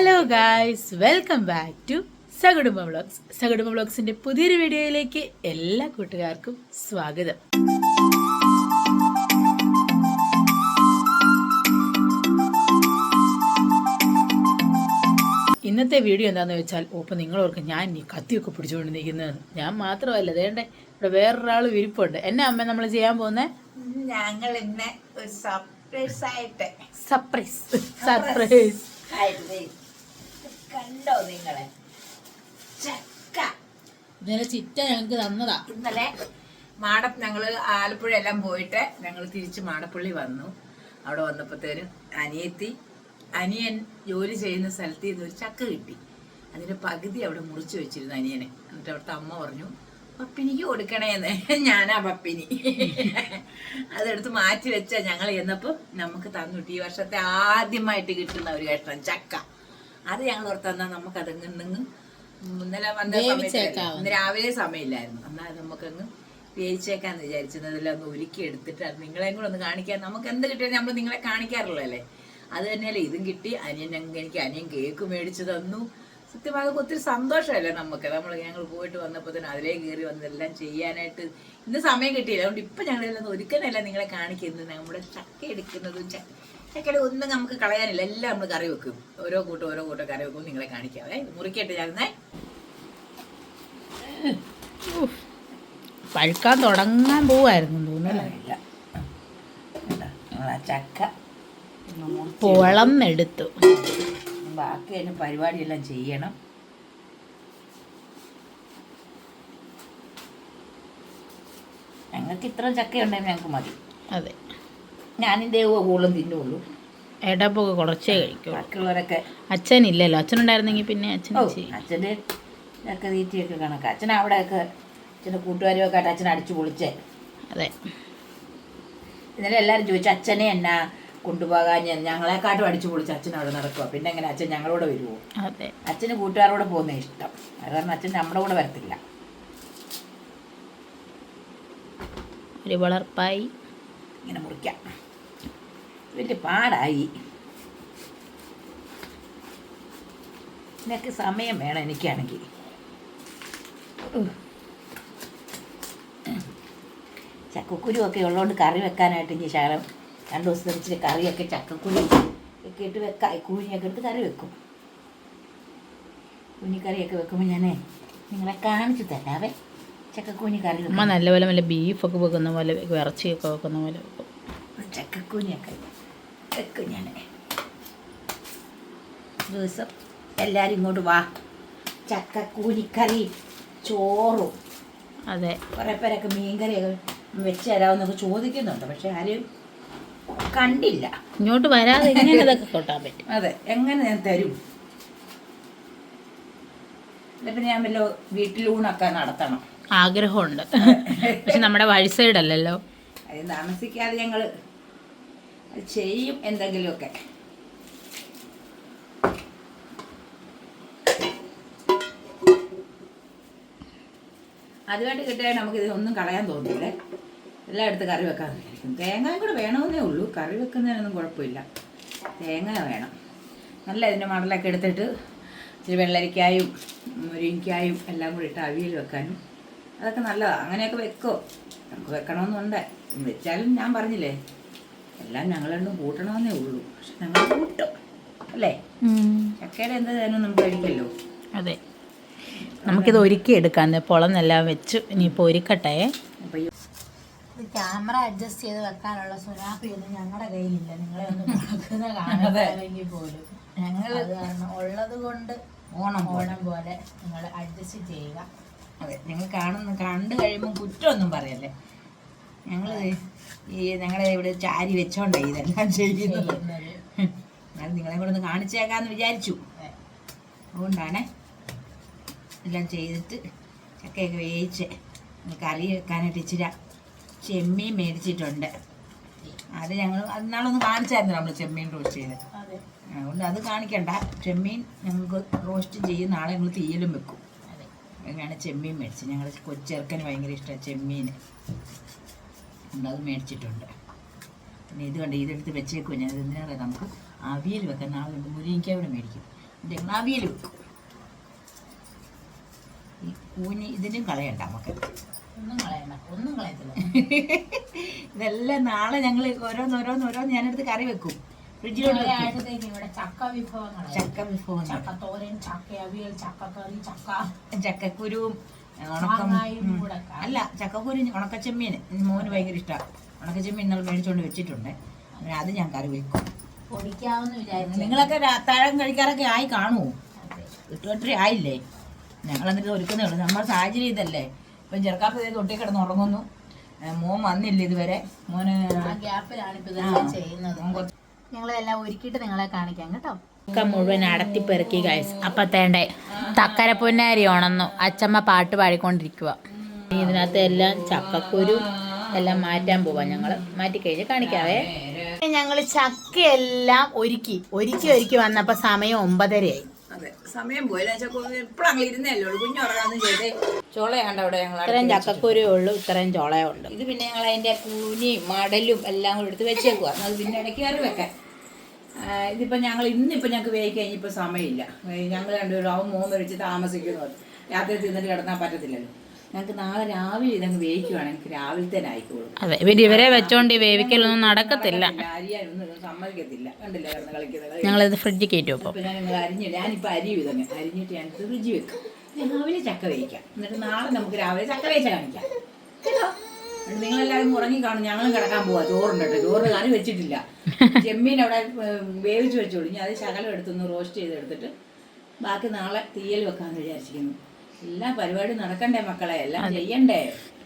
Hello guys, welcome back to Sakudumba vlogs. Sakudumba വ്ളോഗ്സിന്റെ പുതിയൊരു വീഡിയോയിലേക്ക് എല്ലാ കൂട്ടുകാർക്കും സ്വാഗതം. ഇന്നത്തെ വീഡിയോ എന്താണെന്ന് വെച്ചാൽ, ഇപ്പം നിങ്ങളോർക്കും ഞാൻ ഈ കത്തിയൊക്കെ പിടിച്ചുകൊണ്ട് നിൽക്കുന്നതെന്ന്. ഞാൻ മാത്രമല്ല, അതേണ്ടേ ഇവിടെ വേറൊരാൾ വിരിപ്പുണ്ട്. എന്നാ അമ്മ നമ്മൾ ചെയ്യാൻ പോകുന്നത്? ഞങ്ങൾ ഇന്ന് ഒരു സർപ്രൈസ് കണ്ടോ നിങ്ങളെ ചക്ക ഇന്നലെ ചിറ്റ ഞങ്ങൾക്ക് തന്നതാ. ഇന്നലെ ഞങ്ങള് ആലപ്പുഴ എല്ലാം പോയിട്ട് ഞങ്ങൾ തിരിച്ച് മാടപ്പള്ളി വന്നു. അവിടെ വന്നപ്പോഴത്തേനും അനിയൻ ജോലി ചെയ്യുന്ന സ്ഥലത്ത് നിന്ന് ഒരു ചക്ക കിട്ടി. അതിന്റെ പകുതി അവിടെ മുറിച്ച് വെച്ചിരുന്നു അനിയനെ. എന്നിട്ട് അവിടുത്തെ അമ്മ പറഞ്ഞു, പപ്പിനിക്ക് കൊടുക്കണേന്ന്. ഞാനാ പപ്പിനി. അതെടുത്ത് മാറ്റി വെച്ചാ ഞങ്ങൾ ചെന്നപ്പോ നമുക്ക് തന്നിട്ട് ഈ വർഷത്തെ ആദ്യമായിട്ട് കിട്ടുന്ന ഒരു കഷ്ണം ചക്ക. അത് ഞങ്ങൾ ഓർത്തന്നാ നമുക്ക് അതങ്ങ് ഇന്നലെ വന്ന സമയത്ത് ഇന്ന് രാവിലെ സമയമില്ലായിരുന്നു. എന്നാൽ നമുക്കങ്ങ് വേവിച്ചേക്കാന്ന് വിചാരിച്ചതെല്ലാം ഒന്ന് ഉരുക്കി എടുത്തിട്ട് അത് നിങ്ങളെയും കൂടെ ഒന്ന് കാണിക്കാൻ. നമുക്ക് എന്ത് കിട്ടിയാലും നമ്മൾ നിങ്ങളെ കാണിക്കാറുള്ളല്ലേ. അത് തന്നെയല്ലേ ഇതും കിട്ടി. എനിക്ക് അനിയൻ കേക്ക് മേടിച്ചു തന്നു. സത്യം അതൊക്കെ ഒത്തിരി സന്തോഷമല്ലേ നമുക്ക്. ഞങ്ങൾ പോയിട്ട് വന്നപ്പോൾ തന്നെ അതിലേ കയറി വന്നതെല്ലാം ചെയ്യാനായിട്ട് ഇന്ന് സമയം കിട്ടിയില്ല. അതുകൊണ്ട് ഇപ്പം ഞങ്ങളെല്ലാം ഒരുക്കാനല്ല നിങ്ങളെ കാണിക്കുന്നത്. നമ്മുടെ ചക്ക എടുക്കുന്നതും ചക്കയുടെ ഒന്നും നമുക്ക് കളയാനില്ല. എല്ലാം നമ്മൾ കറി വെക്കും. ഓരോ കൂട്ടം കറി വെക്കും. നിങ്ങളെ കാണിക്കാവേ. മുറിക്കട്ടെ ഞാനേ. പഴുക്കാൻ തുടങ്ങാൻ പോവായിരുന്നു തോന്നുന്നില്ല. ചക്ക പൊളന്നെടുത്തു. ബാക്കി അതിന് പരിപാടിയെല്ലാം ചെയ്യണം. ഞങ്ങൾക്ക് ഇത്ര ചക്ക ഉണ്ടെങ്കിൽ ഞങ്ങൾക്ക് മതി. അതെ, ഞാനിൻ്റെ കൂടുതലും തിന്നുള്ളൂ. ഏട്ടാപ്പൊക്കെ കുറച്ചേ കഴിക്കും. ബാക്കിയുള്ളവരൊക്കെ അച്ഛനില്ലല്ലോ. അച്ഛനുണ്ടായിരുന്നെങ്കിൽ പിന്നെ അച്ഛൻ്റെ ചക്ക തീറ്റിയൊക്കെ കണക്കാം. അച്ഛൻ അവിടെയൊക്കെ അച്ഛൻ്റെ കൂട്ടുകാരുമൊക്കെ ആയിട്ട് അച്ഛൻ അടിച്ചു പൊളിച്ചേ. അതെ, ഇന്നലെ എല്ലാവരും ചോദിച്ചു അച്ഛനെ എന്നാ കൊണ്ടുപോകാൻ. ഞങ്ങളെക്കാട്ടും അടിച്ചു പൊളിച്ച് അച്ഛൻ അവിടെ നടക്കുക. പിന്നെ എങ്ങനെ അച്ഛൻ ഞങ്ങളോട് വരുമോ? അതെ, അച്ഛന് കൂട്ടുകാരോടെ പോകുന്ന ഇഷ്ടം. അത് കാരണം അച്ഛൻ നമ്മുടെ കൂടെ വരത്തില്ല. ഒരു വളർപ്പായി ഇങ്ങനെ മുറിക്കാം. വലിയ പാടായി. ഇതിനൊക്കെ സമയം വേണം എനിക്കാണെങ്കിൽ. ചക്കക്കുരുവൊക്കെ ഉള്ളതുകൊണ്ട് കറി വെക്കാനായിട്ട് ഇനി ശകലം 2 ദിവസം ഇച്ചിരി കറിയൊക്കെ ചക്കക്കുരു ഒക്കെ ഇട്ട് വെക്കാം. കൂനിയൊക്കെ എടുത്ത് കറി വെക്കും. കൂനിക്കറിയൊക്കെ വെക്കുമ്പോൾ ഞാൻ നിങ്ങളെ കാണിച്ചു തരാവേ. ചക്കക്കൂനി കറി അമ്മ നല്ലപോലെ വല്ല ബീഫൊക്കെ വെക്കുന്ന പോലെ, ഇറച്ചിയൊക്കെ വെക്കുന്ന പോലെ വെക്കും. ചക്കക്കൂനിയൊക്കെ വെക്കും ഞാൻ. ദിവസം എല്ലാവരും ഇങ്ങോട്ട് വാ. ചക്കക്കൂനിക്കറി ചോറും. അതെ, കുറേ പേരൊക്കെ മീൻകറിയൊക്കെ വെച്ച് തരാമെന്നൊക്കെ ചോദിക്കുന്നുണ്ട്. പക്ഷെ ആരും കണ്ടില്ല. ഇങ്ങോട്ട് വരാതെ എങ്ങനെ ഇതൊക്കെ കൊട്ടാൻ പറ്റും? അതെ, എങ്ങനെ ഞാൻ തരും? പിന്നെ ഞാൻ വല്ല വീട്ടിലൂണൊക്കെ നടത്തണം ആഗ്രഹമുണ്ട്. പക്ഷെ നമ്മുടെ വഴി സൈഡല്ലല്ലോ. അത് താമസിക്കാതെ ഞങ്ങൾ ചെയ്യും എന്തെങ്കിലുമൊക്കെ. അതുമായിട്ട് കിട്ടിയാൽ നമുക്ക് ഇതിനൊന്നും കളയാൻ തോന്നില്ലേ. എല്ലാം എടുത്ത് കറി വെക്കാൻ വിചാരിക്കും. തേങ്ങയും കൂടെ വേണമെന്നേ ഉള്ളൂ. കറി വെക്കുന്നതിനൊന്നും കുഴപ്പമില്ല. തേങ്ങ വേണം. നല്ല ഇതിൻ്റെ മടലൊക്കെ എടുത്തിട്ട് ഇച്ചിരി വെള്ളരിക്കായും മുരിങ്ങയ്ക്കായും എല്ലാം കൂടി ഇട്ട് അവിയൽ വെക്കാനും അതൊക്കെ നല്ലതാണ്. അങ്ങനെയൊക്കെ വെക്കോ. നമുക്ക് വെക്കണമെന്നുണ്ട്. വെച്ചാലും ഞാൻ പറഞ്ഞില്ലേ, എല്ലാം ഞങ്ങൾ രണ്ടും കൂട്ടണമെന്നേ ഉള്ളൂ. പക്ഷെ ഞങ്ങൾ കൂട്ടും അല്ലേ. ചക്കയുടെ എന്ത് തന്നെ നമുക്ക് കഴിക്കല്ലോ. അതെ, നമുക്കിത് ഒരുക്കി എടുക്കാം. പൊളന്നെല്ലാം വെച്ച് ഇനിയിപ്പോൾ ഒരുക്കട്ടെ. അപ്പോൾ ക്യാമറ അഡ്ജസ്റ്റ് ചെയ്ത് വെക്കാനുള്ള സുനാപ്പിയൊന്നും ഞങ്ങളുടെ കയ്യിലില്ല. നിങ്ങളെ ഒന്ന് കൊടുക്കുന്ന കാണുന്നെങ്കിൽ പോലും ഞങ്ങൾ ഉള്ളത് കൊണ്ട് ഓണം പോലെ നിങ്ങൾ അഡ്ജസ്റ്റ് ചെയ്യുക. അതെ, നിങ്ങൾ കണ്ടു കഴിയുമ്പോൾ കുറ്റമൊന്നും പറയല്ലേ. ഞങ്ങൾ ഞങ്ങളെ ഇവിടെ ചാരി വെച്ചോണ്ടേ ഇതെല്ലാം ചെയ്യുന്നത്. എന്നാലും നിങ്ങളെ കൂടെ ഒന്ന് കാണിച്ചേക്കാമെന്ന് വിചാരിച്ചു. അതുകൊണ്ടാണ് എല്ലാം ചെയ്തിട്ട് ചക്കയൊക്കെ വേവിച്ച് കറി വെക്കാനായിട്ട് ഇച്ചിരി ചെമ്മീൻ മേടിച്ചിട്ടുണ്ട്. അത് ഞങ്ങൾ അന്നാളൊന്ന് കാണിച്ചായിരുന്നു നമ്മൾ ചെമ്മീൻ റോസ്റ്റ് ചെയ്ത്. അതുകൊണ്ട് അത് കാണിക്കണ്ട. ചെമ്മീൻ ഞങ്ങൾക്ക് റോസ്റ്റ് ചെയ്യും. നാളെ ഞങ്ങൾ തീയലും വെക്കും. അങ്ങനെയാണ് ചെമ്മീൻ മേടിച്ചത്. ഞങ്ങൾ കൊച്ചെറുക്കന് ഭയങ്കര ഇഷ്ടമാണ് ചെമ്മീൻ. അത് മേടിച്ചിട്ടുണ്ട്. പിന്നെ ഇത് കണ്ട് ഇതെടുത്ത് വെച്ചേക്കും. ഞാൻ എന്തിനാണ് നമുക്ക് അവിയൽ വെക്കാൻ നാളെ മുരിങ്ങയ്ക്ക കൂടെ മേടിക്കും. ഞങ്ങളാവിയിൽ വെക്കും. ഈ കൂനി ഇതിനും കളയണ്ട നമുക്ക്. ഒന്നും കളയണ്ട, ഒന്നും കളയത്തില്ല. ഇതെല്ലാം നാളെ ഞങ്ങൾ ഓരോന്ന് ഞാനെടുത്ത് കറി വെക്കും. ഫ്രിഡ്ജിലോട്ട് ആഴ്ചത്തേക്ക് ഇവിടെ ചക്ക വിഭവങ്ങൾ, ചക്കത്തോരൻ, ചക്ക അവിയൽ, ചക്കക്കറി, ചക്കക്കുരുവും ഉണക്കം അല്ല ചക്കക്കുരു ഉണക്കച്ചെമ്മീൻ മോന് ഭയങ്കര ഇഷ്ടമാണ്. ഉണക്കച്ചെമ്മീൻ നമ്മൾ മേടിച്ചുകൊണ്ട് വെച്ചിട്ടുണ്ട്. അങ്ങനെ അത് ഞാൻ കറി വെക്കും. പൊടിക്കാമെന്ന് വിചാരിച്ചു. നിങ്ങളൊക്കെ അത്താഴം കഴിക്കാറൊക്കെ ആയി കാണുമോ? 8:30 ആയില്ലേ? ഞങ്ങൾ എന്നിട്ട് ഒരുക്കുന്നേ ഉള്ളൂ. നമ്മുടെ സാഹചര്യം ഇതല്ലേ. ഇപ്പം ചെറുക്കാപ്പതേ തൊട്ടി കിടന്ന് ഉറങ്ങുന്നു. മോൻ വന്നില്ല ഇതുവരെ. മോന് ഗ്യാപ്പിലാണ് ഇപ്പൊ ഇതെല്ലാം ചെയ്യുന്നത്. ഞങ്ങളെല്ലാം ഒരുക്കിയിട്ട് നിങ്ങളെ കാണിക്കാം കേട്ടോ. ഒക്കെ മുഴുവൻ അടത്തിപ്പെറുക്കി ഗൈസ്. അപ്പം തേണ്ടേ തക്കര പൊന്നാരി ഉണന്നു. അച്ചമ്മ പാട്ട് പാടിക്കൊണ്ടിരിക്കുക. ഇതിനകത്ത് എല്ലാം ചക്കക്കുരു എല്ലാം മാറ്റാൻ പോവാം. ഞങ്ങൾ മാറ്റിക്കഴിഞ്ഞ് കാണിക്കാവേ. ഞങ്ങൾ ചക്കയെല്ലാം ഒരുക്കി വന്നപ്പോൾ സമയം 9:30 ആയി. അതെ, സമയം പോയില്ല. എപ്പോഴാണ് ഇരുന്നല്ലേ ഉള്ളൂ. കുഞ്ഞുറങ്ങാന്ന് ചെയ്തേ. ചോളയാണ്ട് അവിടെ ഞങ്ങൾ ഇത്രയും ചക്കക്കുരു ഉള്ളൂ, ഇത്രയും ചോളയുണ്ട്. ഇത് പിന്നെ ഞങ്ങൾ അതിൻ്റെ കൂനിയും മടലും എല്ലാം കൂടെ എടുത്ത് വെച്ചേക്കുക. അത് പിന്നെ ഇടയ്ക്ക് കയറി വെക്കാൻ. ഇതിപ്പോൾ ഇന്നിപ്പോൾ ഞങ്ങൾക്ക് വേവിക്കാൻ കഴിഞ്ഞിപ്പോൾ സമയമില്ല. ഞങ്ങൾ രണ്ടുപേരും അവൻ മോൻ മേടിച്ച് താമസിക്കുന്നത് രാത്രി തിന്നിട്ട് കിടന്നാൽ പറ്റത്തില്ലല്ലോ. ഞങ്ങൾക്ക് നാളെ രാവിലെ ഇതങ്ങ് വേവിക്കുവാണെങ്കിൽ രാവിലെ തന്നെ ആയിക്കോളും. അതെ, ഇവരെ വെച്ചോണ്ട് വേവിക്കലൊന്നും നടക്കത്തില്ല. അരിയാനൊന്നും സമ്മതിക്കത്തില്ല. കണ്ടില്ല കിടന്ന് കളിക്കുന്നത്. ഞങ്ങളിത് ഫ്രിഡ്ജിൽ കയറ്റും. അപ്പോൾ ഞാനിപ്പോൾ അരിയും ഇതങ്ങ് അരിഞ്ഞിട്ട് ഞാനിത് ഫ്രിഡ്ജിൽ വെക്കും. രാവിലെ ചക്ക വേവിക്കാം. എന്നിട്ട് നാളെ നമുക്ക് രാവിലെ ചക്ക വേവിച്ച കാണിക്കാം കേട്ടോ. നിങ്ങളെല്ലാവരും ഉറങ്ങി കാണും. ഞങ്ങളും കിടക്കാൻ പോവാ. ചോറുണ്ടോ? ചോറ് കറി വെച്ചിട്ടില്ല. ചെമ്മീൻ അവിടെ വേവിച്ച് വെച്ചോളൂ. ഇനി അത് ശകലം എടുത്തൊന്ന് റോസ്റ്റ് ചെയ്തെടുത്തിട്ട് ബാക്കി നാളെ തീയൽ വെക്കാമെന്ന് വിചാരിച്ചിരിക്കുന്നു. എല്ലാ പരിപാടി നടക്കണ്ടേ മക്കളെ, എല്ലാം ചെയ്യണ്ടേ.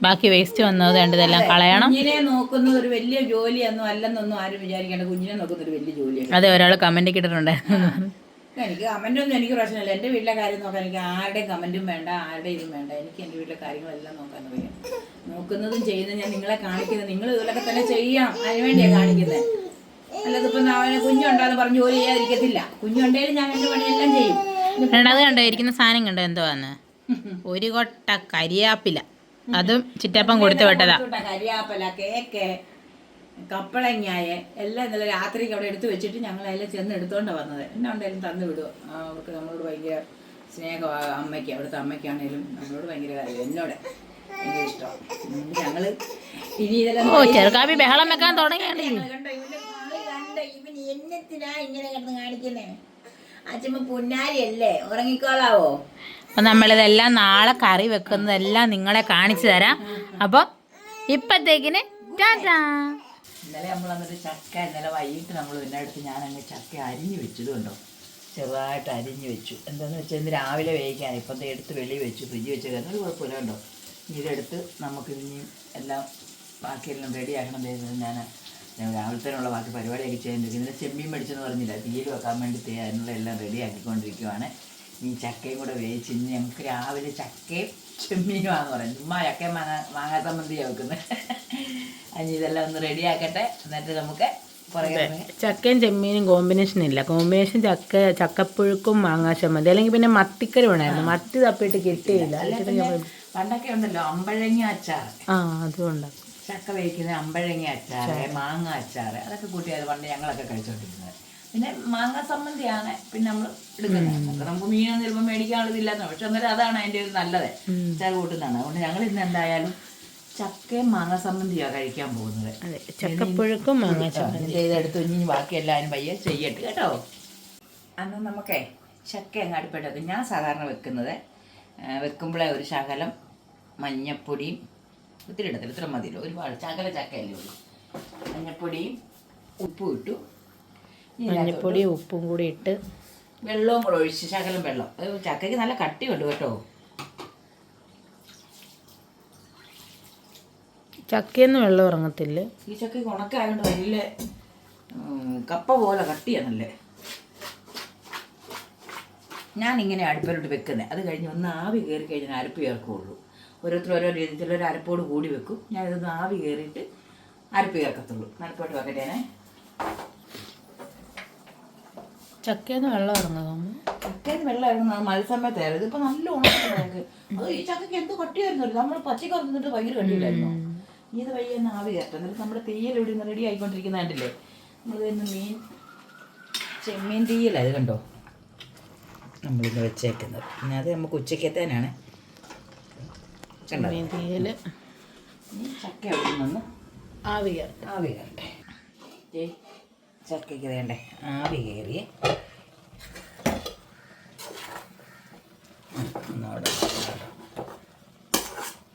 ബാക്കി വേസ്റ്റ് വന്നത് വേണ്ടതെല്ലാം കളയണം. കുഞ്ഞിനെ നോക്കുന്നത് ഒരു വലിയ ജോലിയൊന്നും അല്ലെന്നൊന്നും ആരും വിചാരിക്കേണ്ട. കുഞ്ഞിനെ നോക്കുന്ന ഒരു വലിയ ജോലിയാണ്. അതെ, ഒരാൾ കമന്റ് ഇട്ടിട്ടുണ്ട്. എനിക്ക് കമന്റൊന്നും എനിക്ക് പ്രശ്നമില്ല. എൻ്റെ വീട്ടിലെ കാര്യം നോക്കാൻ എനിക്ക് ആരുടെയും കമന്റും വേണ്ട, ആരുടെ ഇതും വേണ്ട. എനിക്ക് എൻ്റെ വീട്ടിലെ കാര്യങ്ങളെല്ലാം നോക്കാൻ അറിയാം. നോക്കുന്നതും ചെയ്യുന്നതും ഞാൻ നിങ്ങളെ കാണിക്കുന്നത്. നിങ്ങൾ ഇതിലൊക്കെ തന്നെ ചെയ്യണം. അതിനുവേണ്ടിയാണ് കാണിക്കുന്നത്. അല്ലതിപ്പം അവനെ കുഞ്ഞുണ്ടാന്ന് പറഞ്ഞ് ജോലി ചെയ്യാതിരിക്കത്തില്ല. കുഞ്ഞുണ്ടെങ്കിലും ഞാൻ എൻ്റെ പണിയെല്ലാം ചെയ്യും. അത് കണ്ടോ, ഇരിക്കുന്ന സാധനം കണ്ടോ എന്തുവാന്ന്? ഒരു കൊട്ട കരിയാപ്പില, അതും ചിറ്റപ്പം കൊടുത്തു വിട്ടതാ. കരിയാപ്പില, കേക്ക്, കപ്പളങ്ങായ എല്ലാം ഇന്നലെ രാത്രിക്ക് അവിടെ എടുത്ത് വെച്ചിട്ട് ഞങ്ങളെല്ലാം ചെന്ന് എടുത്തോണ്ടാണ് വന്നത്. എന്നെ ഉണ്ടായാലും തന്നു വിടുക. അവർക്ക് നമ്മളോട് ഭയങ്കര സ്നേഹമാണ്. അമ്മയ്ക്ക്, അവിടുത്തെ അമ്മയ്ക്കാണേലും നമ്മളോട് ഭയങ്കര കാര്യം. എന്നോട് ഭയങ്കര ഇഷ്ടമാണ്. ഞങ്ങള് ഇനി ഇതെല്ലാം ചെറുക്കാപ്പി ബഹളം വെക്കാൻ തുടങ്ങിയാണ്. ഇവൻ എന്നത്തിനാ ഇങ്ങനെ കിടന്ന് കാണിക്കുന്നേ? അച്ഛമ്മ പുന്നാരിയല്ലേ, ഉറങ്ങിക്കോളാവോ? അപ്പം നമ്മളിതെല്ലാം നാളെ കറി വെക്കുന്നതെല്ലാം നിങ്ങളെ കാണിച്ചു തരാം. അപ്പോൾ ഇപ്പത്തേക്കിന് ടാറ്റാ. ഇന്നലെ നമ്മൾ എന്നിട്ട് ചക്ക ഇന്നലെ വൈകിട്ട് നമ്മൾ പിന്നെ എടുത്ത് ഞാനങ്ങ് ചക്ക അരിഞ്ഞു വെച്ചു. ഇതുകൊണ്ടോ ചെറുതായിട്ട് അരിഞ്ഞു വെച്ചു. എന്താണെന്ന് വെച്ചാൽ ഇന്ന് രാവിലെ വേവിക്കാൻ. ഇപ്പം എടുത്ത് വെളി വെച്ചു, ഫ്രിഡ്ജ് വെച്ച് കഴിഞ്ഞാൽ ഒരു കുഴപ്പമില്ല. കണ്ടോ, ഇതെടുത്ത് നമുക്ക് ഇനിയും എല്ലാം ബാക്കിയെല്ലാം റെഡിയാക്കണം. ഞാൻ രാവിലത്തേനുള്ള ബാക്കി പരിപാടിയൊക്കെ ചെയ്യാണ്ടിരിക്കും. ഇന്നലെ ചെമ്മീൻ മേടിച്ചെന്ന് പറഞ്ഞില്ല, തീയിൽ വെക്കാൻ വേണ്ടി അതിനുള്ള എല്ലാം റെഡിയാക്കിക്കൊണ്ടിരിക്കുവാണ്. ഈ ചക്കയും കൂടെ വേവിച്ച് ഇനി ഞങ്ങൾക്ക് രാവിലെ ചക്കയും ചെമ്മീനുമാണെന്ന് പറയും. ചുമ്മാ ചക്കയും മാങ്ങാ സംബന്ധിയാണ് വെക്കുന്നത്. അതിന് ഇതെല്ലാം ഒന്ന് റെഡിയാക്കട്ടെ. എന്നിട്ട് നമുക്ക് ചക്കയും ചെമ്മീനും കോമ്പിനേഷൻ ഇല്ല. കോമ്പിനേഷൻ ചക്കപ്പുഴുക്കും മാങ്ങാ ചമ്മന്തി, അല്ലെങ്കിൽ പിന്നെ മത്തിക്കറി വേണമായിരുന്നു. മത്തി തപ്പിയിട്ട് കിട്ടിയില്ല. പണ്ടൊക്കെ ഉണ്ടല്ലോ അമ്പഴങ്ങ അച്ചാർ. അതുകൊണ്ടാണ് ചക്ക വേവിക്കുന്നത്. അമ്പഴങ്ങ അച്ചാറ്, മാങ്ങ അച്ചാറ്, അതൊക്കെ കൂട്ടിയത് പണ്ട് ഞങ്ങളൊക്കെ കഴിച്ചോണ്ടിരുന്നത്. പിന്നെ മാങ്ങ സംബന്ധിയാണ് പിന്നെ നമ്മൾ എടുക്കുന്നത്. നമുക്ക് മീനൊന്നും ചിലപ്പോൾ മേടിക്കാനുള്ളതില്ലാന്ന്. പക്ഷെ അന്നേരം അതാണ് അതിൻ്റെ ഒരു നല്ലത്, അച്ചാർ കൂട്ടുന്നതാണ്. അതുകൊണ്ട് ഞങ്ങൾ ഇന്ന് എന്തായാലും ചക്കയും മാങ്ങ സംബന്ധിയാണ് കഴിക്കാൻ പോകുന്നത്. ചക്കപ്പുഴുക്കും മാങ്ങ ചമ്മന്തി ചെയ്തെടുത്ത് ഇനി ബാക്കി എല്ലാവരും പയ്യെ ചെയ്യട്ടെ കേട്ടോ. അന്ന് നമുക്കേ ചക്ക അങ്ങ് അടുപ്പിട്ട് വെക്കും. ഞാൻ സാധാരണ വെക്കുമ്പോഴേ ഒരു ശകലം മഞ്ഞപ്പൊടിയും, ഒത്തിരി ഇടത്തില്ല, ഇത്ര മതിയല്ലോ, ഒരുപാട് ശകല ചക്കയല്ലേ ഉള്ളൂ. മഞ്ഞപ്പൊടിയും ഉപ്പും ഇട്ടു. മഞ്ഞപ്പൊടിയും ഉപ്പും കൂടി ഇട്ട് വെള്ളവും കൂടെ ഒഴിച്ച് ശകലം വെള്ളം. അത് ചക്കയ്ക്ക് നല്ല കട്ടിയുണ്ട് കേട്ടോ. ചക്കയൊന്നും വെള്ളം ഇറങ്ങത്തില്ല. ഈ ചക്കയ്ക്ക് ഉണക്കായതുകൊണ്ട് വലിയ കപ്പ പോലെ കട്ടിയാണല്ലേ. ഞാനിങ്ങനെ അടുപ്പിലോട്ട് വെക്കുന്നത്. അത് കഴിഞ്ഞ് ഒന്ന് ആവി കയറി കഴിഞ്ഞാൽ അരപ്പ് ചേർക്കുകയുള്ളൂ. ഓരോരുത്തർ ഓരോ രീതി, ചിലർ അരപ്പോട് കൂടി വെക്കും. ഞാനിതൊന്ന് ആവി കയറിയിട്ട് അരപ്പ് ചേർക്കത്തുള്ളൂ. അരപ്പോട്ട് വെക്കട്ടേനെ. ചക്കയെന്ന് വെള്ളം ഇറങ്ങുന്നു. ചക്കയിൽ വെള്ളം ഇറങ്ങുന്നത് മഴ സമയത്തായിരുന്നു. ഇതിപ്പോൾ നല്ല ഉണക്ക്. അത് ഈ ചക്കയ്ക്ക് എന്ത് കട്ടിയായിരുന്നു. നമ്മൾ പച്ചക്കറി തിന്നിട്ട് ഭയങ്കര കട്ടിയില്ലായിരുന്നു. ഇനി ഇത് വയ്യ ഒന്ന് ആവി കയറട്ടെ. എന്നിട്ട് നമ്മുടെ തീയൽ ഇവിടെ നിന്ന് റെഡി ആയിക്കൊണ്ടിരിക്കുന്ന കണ്ടില്ലേ. നമ്മൾ ചെമ്മീൻ തീയലായത് കണ്ടോ. നമ്മളിന്ന് വെച്ചേക്കുന്നത്. പിന്നെ അത് നമുക്ക് ഉച്ചക്കത്തേനാണ്. ചമ്മന്തിയിൽ ചക്ക അവിടെ നിന്ന് ആവി കയറട്ടെ. ചക്കയ്ക്ക് വേണ്ടേ ആവി കയറിയേ.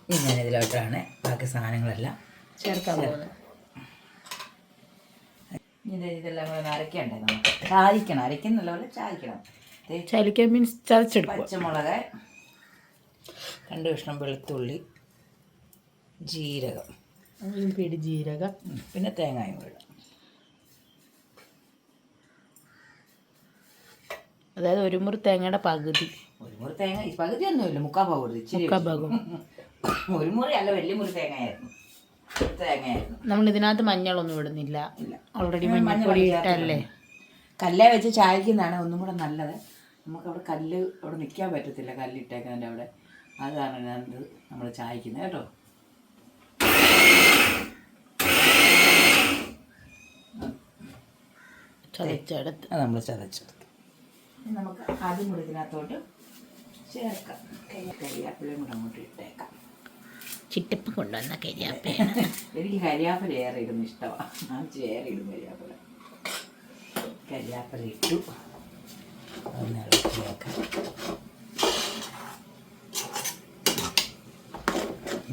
ഇനി ഞാനിതിലോട്ടാണ് ബാക്കി സാധനങ്ങളെല്ലാം ചേർക്കാൻ പോകുന്നത്. ഇതെല്ലാം കൂടെ അരയ്ക്കണ്ടേ നമുക്ക്? ചാലിക്കണം, അരയ്ക്കുന്നില്ല പോലെ ചാലിക്കണം. ചലിക്കാൻ മീൻസ് ചതച്ചെടുക്കും. പച്ചമുളക്, 2 കഷ്ണം വെളുത്തുള്ളി, ജീരകം, പിടി ജീരകം, പിന്നെ തേങ്ങായും കൂടെ. അതായത് 1 മുറി തേങ്ങയുടെ പകുതി. 1 മുറി തേങ്ങ പകുതി ഒന്നുമില്ല, 3/4 പകുതി. ഇച്ചിരി 1 മുറി അല്ല, വലിയ മുറി തേങ്ങയായിരുന്നു. നമ്മൾ ഇതിനകത്ത് മഞ്ഞളൊന്നും ഇടുന്നില്ല, ഓൾറെഡി മഞ്ഞൾപ്പൊടി ഇട്ടല്ലേ. കല്ലേ വെച്ച് ചായക്കുന്നതാണ് ഒന്നും കൂടെ നല്ലത്. നമുക്കവിടെ കല്ല് അവിടെ നിൽക്കാൻ പറ്റത്തില്ല, കല്ലിട്ടേക്കുന്നതിൻ്റെ അവിടെ. അതാണ് നമ്മൾ ചായക്കുന്നത് കേട്ടോ. ചതച്ചെടുത്ത് അത് നമ്മൾ ചതച്ചെടുത്ത് നമുക്ക് ആദ്യം കൂടി ഇതിനകത്തോട്ട് ചേർക്കാം. കരിയാപ്പിലയും കൂടെ അങ്ങോട്ട് ഇട്ടേക്കാം. ചിറ്റപ്പ് കൊണ്ടുവന്ന കരിയാപ്പില. എനിക്ക് കരിയാപ്പില ഏറെ ഇടുന്ന ഇഷ്ടമാണ്. ഞാൻ ഏറെ ഇടും കരിയാപ്പില. കരിയാപ്പില ഇട്ടു. ഒന്ന് ഇളക്കി വെക്കാം.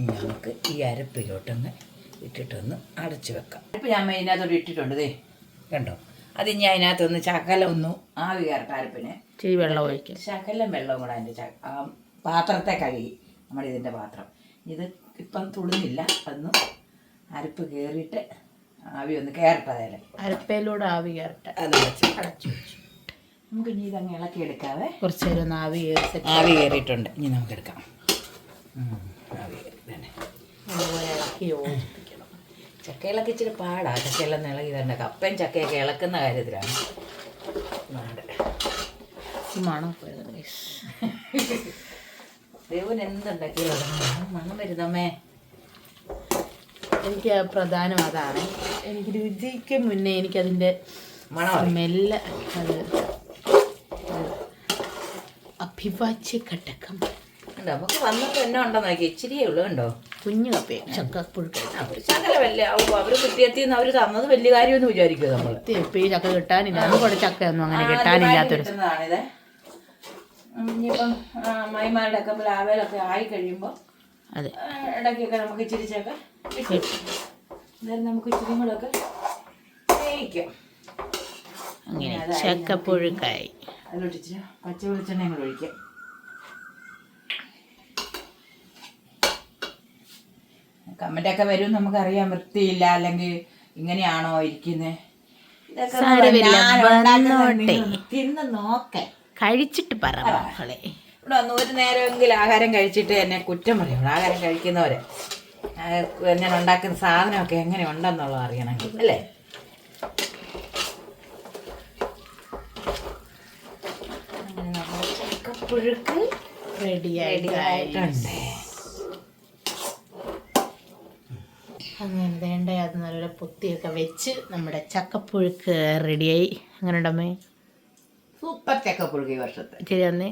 നമുക്ക് ഈ അരപ്പിലോട്ടൊന്ന് ഇട്ടിട്ടൊന്ന് അടച്ച് വെക്കാം. അരപ്പ് ഞാൻ ഇതിനകത്തോട്ട് ഇട്ടിട്ടുണ്ട്. ദേ കണ്ടോ, അത് ഇനി അതിനകത്തൊന്ന് ശകലം ഒന്ന് ആവി കയറട്ടെ. അരപ്പിന് ഇച്ചിരി വെള്ളം ഒഴിക്കും. ശകലം വെള്ളം കൂടെ അതിൻ്റെ പാത്രത്തെ കഴുകി, നമ്മുടെ ഇതിൻ്റെ പാത്രം. ഇത് ഇപ്പം തുടുന്നില്ല, അതൊന്ന് അരപ്പ് കയറിയിട്ട് ആവി ഒന്ന് കയറട്ടെ. അതിൽ അരപ്പയിലൂടെ ആവി കയറട്ടെ. അത് വെച്ച് അടച്ചു വെച്ചു. നമുക്ക് ഇനി ഇതങ്ങ് ഇളക്കിയെടുക്കാവേ. കുറച്ച് നേരം ഒന്ന് ആവി കയറിയിട്ടുണ്ട്. ഇനി നമുക്കെടുക്കാം. ആവി കയറി തന്നെ ഇളക്കി യോജിപ്പിക്കണം. ചക്കയിളക്കി ഇച്ചിരി പാടാ. ചക്കയെല്ലാം ഇളകി തന്നെ. കപ്പയും ചക്കയൊക്കെ ഇളക്കുന്ന കാര്യത്തിലാണ്. മണം ദേവന് എന്തുണ്ടാക്കിയാലും മണം വരുന്നമ്മേ. എനിക്ക് പ്രധാനം അതാണ്. എനിക്ക് രുചിക്ക് മുന്നേ എനിക്കതിൻ്റെ സ്മെല്ല്, അത് അഭിവാച്യ ഘടകം. നമുക്ക് വന്നിട്ട് എന്നെ ഉണ്ടോ നോക്കി. ഇച്ചിരിയേ ഉള്ളൂ കണ്ടോ, കുഞ്ഞു കപ്പയും ചക്കപ്പുഴുക്ക. ശകല വലിയ അവർ കുത്തിയെത്തിന്ന് അവർ തന്നത് വലിയ കാര്യമെന്ന് വിചാരിക്കുക നമ്മൾ. ഈ ചക്ക കിട്ടാനില്ല, അതുകൊണ്ട് ചക്കയൊന്നും അങ്ങനെ കിട്ടാനില്ലാത്തൊരു. ഇതാണിത്. ഇനിയിപ്പം അമ്മായിമാരുടെ ഒക്കെ ലാവേലൊക്കെ ആയി കഴിയുമ്പോൾ അതെ ഇടയ്ക്കൊക്കെ നമുക്ക് ഇച്ചിരി ചക്ക നമുക്ക് ഇച്ചിരി കൂടെ ഒക്കെ വേവിക്കാം. അങ്ങനെ ചക്കപ്പുഴുക്കായി. അതിലോട്ട് ഇച്ചിരി പച്ച വെളിച്ചെണ്ണയും കൂടെ ഒഴിക്കാം. കമൻ്റൊക്കെ വരും, നമുക്കറിയാം. വൃത്തിയില്ല അല്ലെങ്കിൽ ഇങ്ങനെയാണോ ഇരിക്കുന്നത്, തിന്ന് നോക്കേ, കഴിച്ചിട്ട് പറ മക്കളെ. ഇവിടെ വന്ന് ഒരു നേരമെങ്കിലും ആഹാരം കഴിച്ചിട്ട് എന്നെ കുറ്റം പറയുള്ളൂ. ആഹാരം കഴിക്കുന്നവരെ ഞാൻ ഉണ്ടാക്കുന്ന സാധനമൊക്കെ എങ്ങനെ ഉണ്ടെന്നുള്ളത് അറിയണമെങ്കിൽ അല്ലേ. അങ്ങനെ നമ്മൾ ചക്കപ്പുഴുക്ക് റെഡിയായിട്ടുണ്ട്. അങ്ങനെ വേണ്ട, അത് നല്ലൊരു പൊത്തിയൊക്കെ വെച്ച് നമ്മുടെ ചക്കപ്പുഴുക്ക് റെഡിയായി. അങ്ങനെ ഉണ്ടമ്മേ? സൂപ്പർ ചക്കപ്പുഴുക്ക് ഈ വർഷത്തെ. ശരി തന്നെ.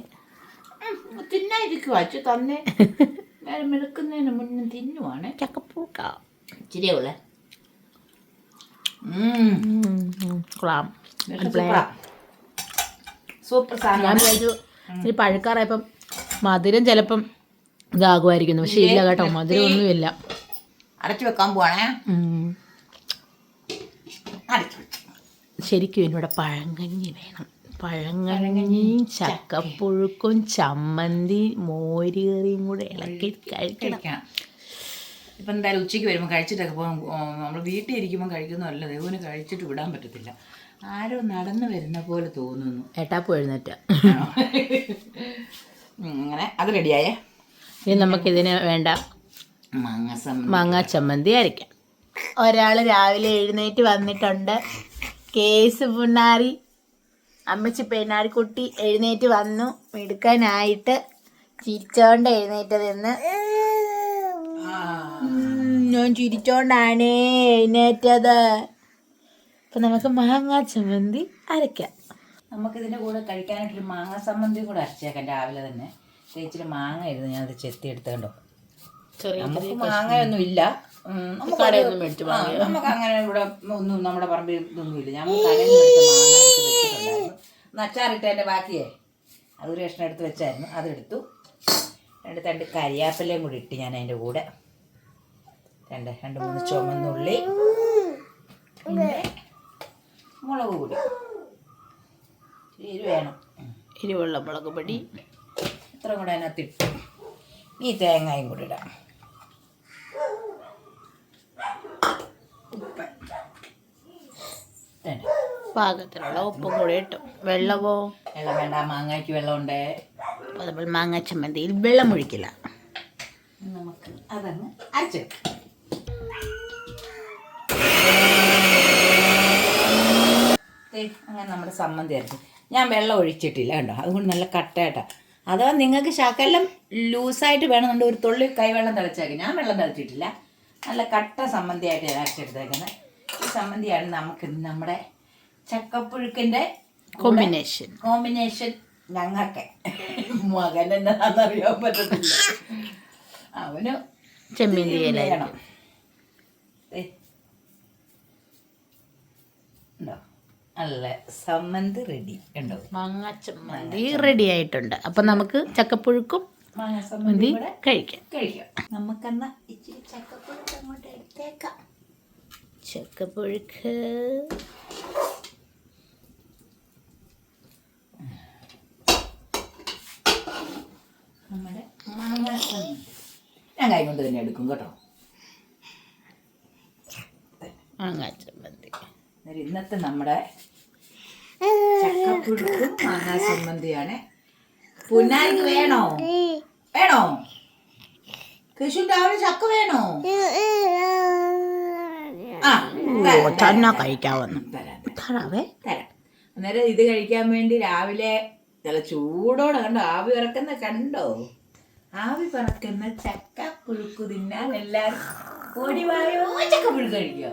തിന്നായിരിക്കും അച്ചു തന്നെ. മെടുക്കുന്നതിന് മുന്നേ തിന്നുവാണ്. ചക്കപ്പുഴുക്ക ഇച്ചിരിയേ ഉള്ളേ. സൂപ്പർ സാധനം. ഞാൻ വിചാരിച്ചു ഇച്ചിരി പഴുക്കാറായപ്പം മധുരം ചിലപ്പം ഇതാകുമായിരിക്കുന്നു, പക്ഷെ ഇല്ല കേട്ടോ, മധുരം ഒന്നുമില്ല. അടച്ചു വെക്കാൻ പോവാണേ. ശരിക്കും എന്നോട് പഴങ്കഞ്ഞി വേണം. പഴങ്കഞ്ഞിയും ചക്കപ്പുഴുക്കും ചമ്മന്തി മോരുകറിയും കൂടെ ഇളക്കി കഴിക്കണം. ഇപ്പം എന്തായാലും ഉച്ചയ്ക്ക് വരുമ്പോൾ കഴിച്ചിട്ടൊക്കെ പോകാം. നമ്മൾ വീട്ടിൽ ഇരിക്കുമ്പോൾ കഴിക്കുന്നതല്ല, ദേവന് കഴിച്ചിട്ട് വിടാൻ പറ്റത്തില്ല. ആരോ നടന്നു വരുന്ന പോലെ തോന്നുന്നു. ഏട്ടാപ്പൂ എഴുന്നേറ്റ. അങ്ങനെ അത് റെഡിയായേ. ഇനി നമുക്കിതിന് വേണ്ട മാങ്ങ ചമ്മന്തി അരയ്ക്കാം. ഒരാൾ രാവിലെ എഴുന്നേറ്റ് വന്നിട്ടുണ്ട്. കേസ് പുണ്ണാറി അമ്മച്ചി പെണ്ണാറിക്കുട്ടി എഴുന്നേറ്റ് വന്നു. എടുക്കാനായിട്ട് ചിരിച്ചോണ്ട് എഴുന്നേറ്റതെന്ന്. ഞാൻ ചിരിച്ചോണ്ടാണേ എഴുന്നേറ്റത്. അപ്പം നമുക്ക് മാങ്ങ ചമ്മന്തി അരയ്ക്കാം. നമുക്കിതിൻ്റെ കൂടെ കഴിക്കാനായിട്ടൊരു മാങ്ങ സമ്മന്തിയും കൂടെ അരച്ചേക്കാം രാവിലെ തന്നെ. ഇച്ചിരി മാങ്ങ ആയിരുന്നു ഞാനത് ചെത്തി എടുത്തോ. നമുക്ക് മാങ്ങയൊന്നും ഇല്ല, നമുക്ക് അങ്ങനെ ഇവിടെ ഒന്നും നമ്മുടെ പറമ്പിൽ ഇതൊന്നുമില്ല. ഞാൻ കടയിൽ നിന്ന് എടുത്ത മാങ്ങ എടുത്ത് വെച്ചിട്ടുണ്ടായിരുന്നു. അച്ചാറിട്ടതിൻ്റെ ബാക്കിയേ അതൊരു കഷ്ണം എടുത്ത് വെച്ചായിരുന്നു, അതെടുത്തു. രണ്ട് കരിയാപ്പിലയും കൂടി ഇട്ട് ഞാൻ അതിൻ്റെ കൂടെ. 2-3 ചുമന്നുള്ളി, പിന്നെ മുളക് പൊടി, വേണം എരിവുള്ള മുളക് പൊടി ഇത്ര കൂടെ അതിനകത്തിട്ട് ഈ തേങ്ങയും കൂടി ഇടാം. ഉപ്പ് പാകത്തിനുള്ള ഉപ്പും കൂടി ഇട്ടു. വെള്ളമോ? വെള്ളം വേണ്ട, മാങ്ങയ്ക്ക് വെള്ളമുണ്ട്. അപ്പോൾ നമ്മൾ മാങ്ങ ചമ്മന്തിയിൽ വെള്ളം ഒഴിക്കില്ല. നമുക്ക് അതങ്ങ് അരച്ചെടുക്കാം. അങ്ങനെ നമ്മുടെ സമ്മന്തി അരച്ച് ഞാൻ വെള്ളം ഒഴിച്ചിട്ടില്ല കേട്ടോ, അതുകൊണ്ട് നല്ല കട്ടയായിട്ടാണ്. അഥവാ നിങ്ങൾക്ക് ശകലം ലൂസായിട്ട് വേണമെന്നുണ്ട് ഒരു തുള്ളി കൈവെള്ളം തിളച്ചേക്ക്. ഞാൻ വെള്ളം തിളച്ചിട്ടില്ല, നല്ല കട്ട സമ്മന്തിയായിട്ട് ഞാൻ അരച്ചെടുത്തേക്കുന്നത്. ഈ സമ്മന്തിയാണ് നമുക്ക് നമ്മുടെ ചക്കപ്പുഴുക്കിൻ്റെ കോമ്പിനേഷൻ. ഞങ്ങൾക്ക് മകൻ എന്നറിയാൻ പറ്റത്തില്ല, അവന് ചെമ്മീൻ വേണം. ഉണ്ടോ നല്ല സമ്മന്തി റെഡി ഉണ്ടോ? മാങ്ങ ചമ്മന്തി റെഡി ആയിട്ടുണ്ട്. അപ്പം നമുക്ക് ചക്കപ്പുഴുക്കും മാങ്ങ സമ്മന്തി കഴിക്കാം. നമുക്കെന്നാ ഇച്ചിരി ചക്കപ്പുഴുക്ക് അങ്ങോട്ട് എടുത്തേക്കാം. ചക്കപ്പുഴുക്ക് നമ്മുടെ മാങ്ങ സമ്മന്തി ഞാൻ കൈ കൊണ്ട് തന്നെ എടുക്കും കേട്ടോ. മാങ്ങ ചമ്മന്തി ഇന്നത്തെ നമ്മുടെ ചക്കപ്പുഴുക്കും മാങ്ങാ സമ്മന്തിയാണ്. പുന്നാരിക്ക് വേണോ? കൃഷി രാവിലെ ചക്ക വേണോ? തന്നെ കഴിക്കാവുന്നു. തരാം. അന്നേരം ഇത് കഴിക്കാൻ വേണ്ടി രാവിലെ നല്ല ചൂടോടെ കണ്ടോ ആവി പറക്കുന്ന കണ്ടോ? ആവി പറക്കുന്ന ചക്കപ്പുഴുക്ക് തിന്നാൻ എല്ലാവരും ഓടി വായോ ചക്കപ്പുഴുക്ക് കഴിക്കുക.